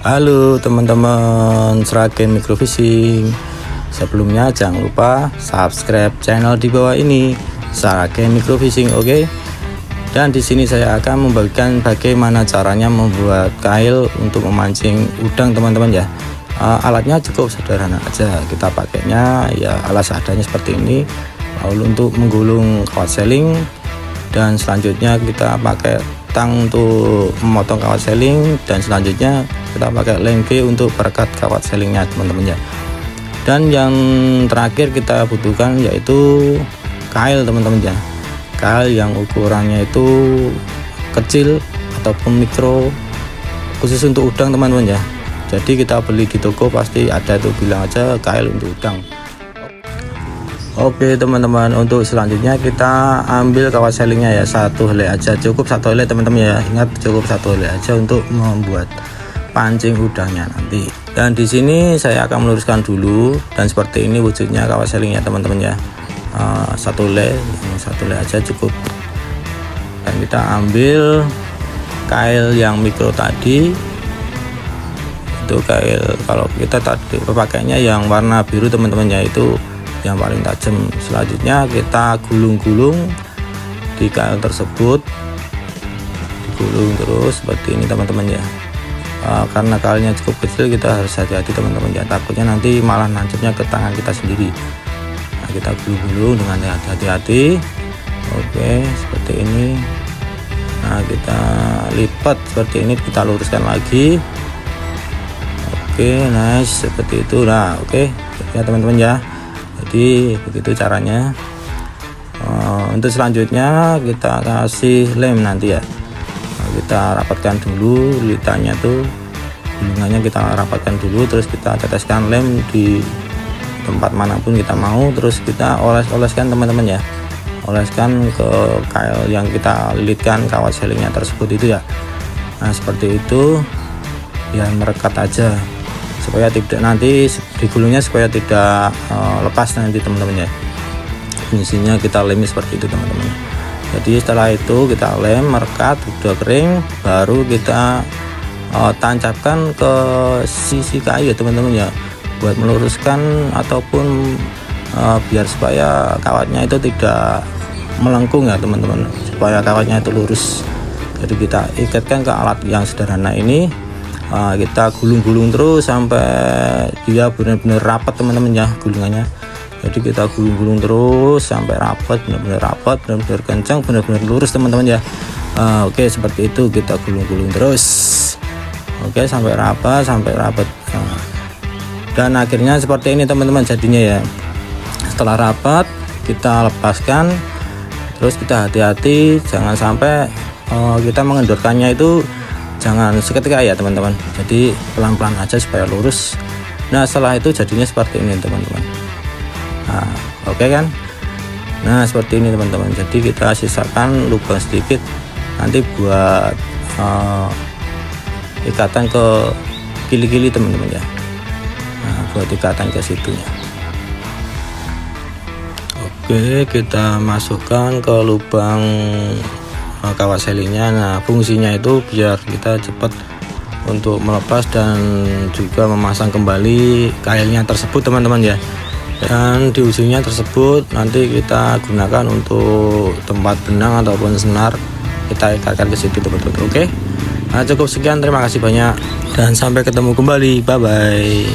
Halo teman-teman Seragen Microfishing. Sebelumnya jangan lupa subscribe channel di bawah ini, Seragen Microfishing, oke? Dan di sini saya akan membagikan bagaimana caranya membuat kail untuk memancing udang, teman-teman ya. Alatnya cukup sederhana aja, kita pakainya ya alat seadanya seperti ini. Lalu untuk menggulung kawat seling, dan selanjutnya kita pakai tang untuk memotong kawat seling, dan selanjutnya kita pakai lem G untuk perekat kawat selingnya, teman-teman ya. Dan yang terakhir kita butuhkan yaitu kail, teman-teman ya. Kail yang ukurannya itu kecil ataupun mikro, khusus untuk udang, teman-teman ya. Jadi kita beli di toko pasti ada tuh, bilang aja kail untuk udang. Oke teman-teman, untuk selanjutnya kita ambil kawat selingnya ya, satu helai aja, cukup satu helai teman-teman ya. Ingat, cukup satu helai aja untuk membuat pancing udangnya nanti. Dan di sini saya akan meluruskan dulu, dan seperti ini wujudnya kawat selingnya, teman-teman ya. Satu helai aja cukup. Dan kita ambil kail yang mikro tadi. Itu kail, kalau kita tadi pakainya yang warna biru, teman-teman ya, itu yang paling tajam. Selanjutnya kita gulung-gulung di kail tersebut, digulung terus seperti ini, teman-teman ya. Karena kailnya cukup kecil, kita harus hati-hati, teman-teman ya, takutnya nanti malah nancapnya ke tangan kita sendiri. Nah, kita gulung-gulung dengan hati-hati. Oke, seperti ini. Nah, kita lipat seperti ini, kita luruskan lagi. Oke, nice, seperti itu. Nah, oke ya teman-teman ya. Jadi begitu caranya. Untuk selanjutnya kita kasih lem nanti ya. Kita rapatkan dulu lilitannya tuh, gulungannya kita rapatkan dulu, terus kita teteskan lem di tempat manapun kita mau, terus kita oles-oleskan, teman-teman ya. Oleskan ke kail yang kita lilitkan kawat selingnya tersebut itu ya. Nah, seperti itu, biar merekat aja, supaya tidak nanti digulungnya, supaya tidak lepas nanti, teman-teman ya. Fungsinya kita lem seperti itu, teman-teman. Jadi setelah itu kita lem, merekat, udah kering, baru kita tancapkan ke sisi kayu ya, teman-teman ya, buat meluruskan ataupun biar supaya kawatnya itu tidak melengkung ya, teman-teman, supaya kawatnya itu lurus. Jadi kita ikatkan ke alat yang sederhana ini. Kita gulung-gulung terus sampai dia benar-benar rapat, teman-teman ya, gulungannya. Jadi kita gulung-gulung terus sampai rapat, benar-benar rapat, benar-benar kencang, benar-benar lurus, teman-teman ya. Oke, seperti itu, kita gulung-gulung terus. Oke, sampai rapat. Dan akhirnya seperti ini, teman-teman, jadinya ya. Setelah rapat kita lepaskan, terus kita hati-hati jangan sampai kita mengendorkannya itu jangan seketika ya, teman-teman. Jadi pelan-pelan aja supaya lurus. Nah, setelah itu jadinya seperti ini, teman-teman. Nah, oke kan? Nah, seperti ini, teman-teman. Jadi kita sisakan lubang sedikit nanti buat ikatan ke kili-kili, teman-teman ya. Nah, buat ikatan ke situnya. Oke, kita masukkan ke lubang kawat selingnya. Nah, fungsinya itu biar kita cepat untuk melepas dan juga memasang kembali kailnya tersebut, teman-teman ya. Dan di ujungnya tersebut nanti kita gunakan untuk tempat benang ataupun senar, kita ikatkan ke situ, teman-teman. Oke, nah cukup sekian, terima kasih banyak dan sampai ketemu kembali, bye bye.